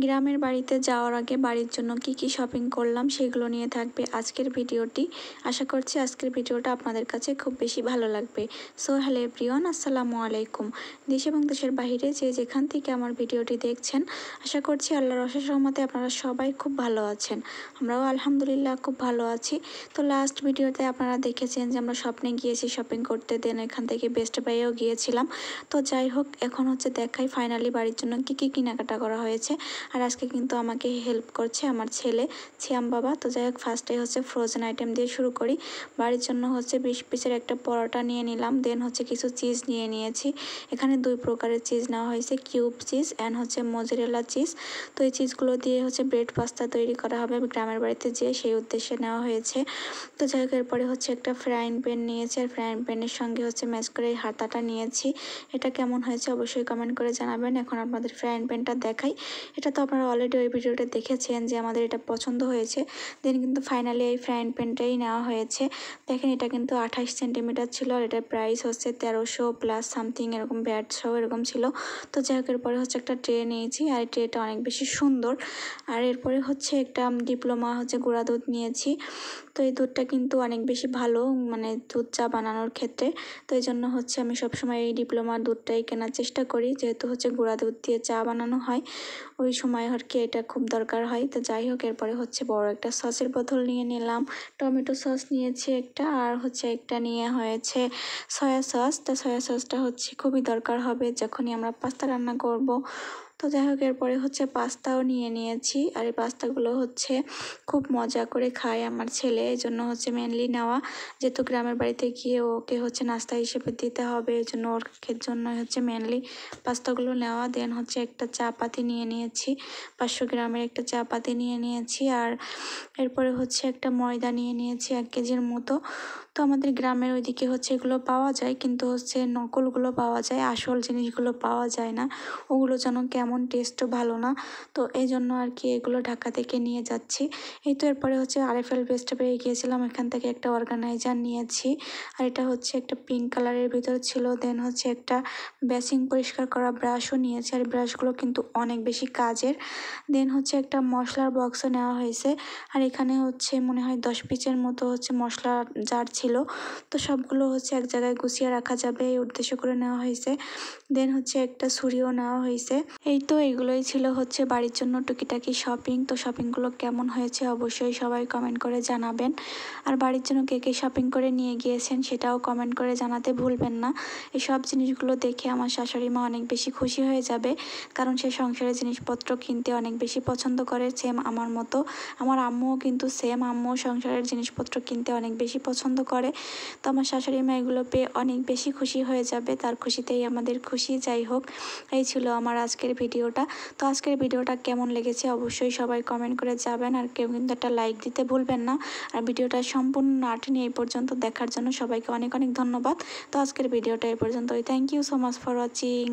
গ্রামের বাড়িতে যাওয়ার আগে বাড়ির জন্য কি কি শপিং করলাম সেগুলো নিয়ে থাকবে আজকের ভিডিওটি। আশা করছি আজকের ভিডিওটা আপনাদের কাছে খুব বেশি ভালো লাগবে। সো হ্যালো এভরিওয়ান, আসসালামু আলাইকুম। দেশ এবং দেশের বাইরে যে যেখান থেকে আমার ভিডিওটি দেখছেন, আশা করছি আল্লাহর অশেষ রহমতে আপনারা সবাই খুব ভালো আছেন। আমরাও আলহামদুলিল্লাহ খুব ভালো আছি। তো লাস্ট ভিডিওতে আপনারা দেখেছেন যে আমরা স্বপ্নে গিয়েছি শপিং করতে, দেন এখান থেকে বেস্ট বাইয়েও গিয়েছিলাম। তো যাই হোক, এখন দেখাই ফাইনালি বাড়ির জন্য কি কি কেনাকাটা করা হয়েছে। আর আজকে কিন্তু আমাকে হেল্প করছে আমার ছেলে ছিয়াম বাবা। তো যাই হোক, ফার্স্টে ফ্রোজেন আইটেম দিয়ে শুরু করি। বাড়ির জন্য 20 পিসের একটা পরোটা নিয়ে নিলাম, দেন কিছু চিজ নিয়ে নিয়েছি। এখানে 2 প্রকারের চিজ নেওয়া হয়েছে, cube cheese and mozzarella cheese. তো এই চিজগুলো দিয়ে ব্রেড পাস্তা তৈরি করা হবে গ্রামের বাড়িতে যেয়ে, সেই উদ্দেশ্যে নেওয়া হয়েছে। তো যাই হোক, এরপরে একটা ফ্রাইং প্যান নিয়েছি, আর ফ্রাইং প্যানের সঙ্গে ম্যাচ করে এই হাতাটা নিয়েছি। এটা কেমন হয়েছে অবশ্যই কমেন্ট করে জানাবেন। এখন আপনাদের ফ্রাইং প্যানটা দেখাই। এটা তো আপনারা অলরেডি ওই ভিডিওটা দেখেছেন যে আমাদের এটা পছন্দ হয়েছে। দেন কিন্তু ফাইনালি এই ফ্রাইং প্যানটাই নেওয়া হয়েছে। দেখেন, এটা কিন্তু 28 সেন্টিমিটার ছিল, আর এটার প্রাইস 1300 প্লাস সামথিং এরকম ব্যাট সহ এরকম ছিল। তো যাই হোক, এরপরে একটা ট্রে নিয়েছি, আর এই ট্রেটা অনেক বেশি সুন্দর। আর এরপরে একটা ডিপ্লোমা গুঁড়া দুধ নিয়েছি। তো এই দুধটা কিন্তু অনেক বেশি ভালো, দুধ চা বানানোর ক্ষেত্রে। তো এই জন্য আমি সবসময় এই ডিপ্লোমার দুধটাই কেনার চেষ্টা করি, যেহেতু গুঁড়া দুধ দিয়ে চা বানানো হয়, ওই সময় এটা খুব দরকার হয়। তো যাই হোক, এরপরে বড় একটা সসের বোতল নিয়ে নিলাম। টমেটো সস নিয়েছি একটা, আর একটা নিয়ে হয়েছে সয়া সস। তো সয়া সসটা খুবই দরকার হবে যখনই আমরা পাস্তা রান্না করব। তো যাই হোক, এরপরে পাস্তাও নিয়ে নিয়েছি। আর এই পাস্তাগুলো খুব মজা করে খায় আমার ছেলে, এই জন্য মেনলি নেওয়া। যেহেতু গ্রামের বাড়িতে গিয়ে ওকে নাস্তা হিসেবে দিতে হবে, এই জন্য ওর জন্য মেনলি পাস্তাগুলো নেওয়া। দেন একটা চা পাতি নিয়ে নিয়েছি, 500 গ্রামের একটা চা পাতি নিয়ে নিয়েছি। আর এরপরে একটা ময়দা নিয়ে নিয়েছি 1 কেজির মতো। তো আমাদের গ্রামের ওইদিকে এগুলো পাওয়া যায়, কিন্তু নকলগুলো পাওয়া যায়, আসল জিনিসগুলো পাওয়া যায় না। ওগুলো যেন কেমন, টেস্টও ভালো না। তো এই জন্য এগুলো ঢাকা থেকে নিয়ে যাচ্ছি। এই তো এরপরে আরএফএল বেস্টে পেয়ে গিয়েছিলাম, এখান থেকে একটা অর্গানাইজার নিয়েছি। আর এটা একটা পিঙ্ক কালারের ভিতর ছিল। দেন একটা বেসিন পরিষ্কার করা ব্রাশও নিয়েছি, আর ব্রাশগুলো কিন্তু অনেক বেশি কাজের। দেন একটা মশলার বক্সও নেওয়া হয়েছে। আর এখানে মনে হয় 10 পিসের মতো মশলা জার ছিল। তো সবগুলো এক জায়গায় গুছিয়ে রাখা যাবে, এই উদ্দেশ্য করে নেওয়া হয়েছে। দেন একটা ছুরিও নেওয়া হয়েছে। এই তো এগুলোই ছিল বাড়ির জন্য টুকিটাকি শপিং। তো শপিংগুলো কেমন হয়েছে অবশ্যই সবাই কমেন্ট করে জানাবেন। আর বাড়ির জন্য কে কে শপিং করে নিয়ে গিয়েছেন সেটাও কমেন্ট করে জানাতে ভুলবেন না। এই সব জিনিসগুলো দেখে আমার শাশুড়ি মা অনেক বেশি খুশি হয়ে যাবে, কারণ সে সংসারের জিনিসপত্র কিনতে অনেক বেশি পছন্দ করে, সেম আমার মতো। আমার আম্মুও কিন্তু সেম, আম্মুও সংসারের জিনিসপত্র কিনতে অনেক বেশি পছন্দ করে। তো আমার শাশুড়ি মা এগুলো পেয়ে অনেক বেশি খুশি হয়ে যাবে, তার খুশিতেই আমাদের খুশি। যাই হোক, এই ছিল আমার আজকের ভিডিওটা। তো আজকের ভিডিওটা কেমন লেগেছে অবশ্যই সবাই কমেন্ট করে যাবেন, আর কেউ কিন্তু একটা লাইক দিতে ভুলবেন না। আর ভিডিওটা সম্পূর্ণ না টেনে এই পর্যন্ত দেখার জন্য সবাইকে অনেক অনেক ধন্যবাদ। তো আজকের ভিডিওটা এই পর্যন্তই। Thank you so much for watching.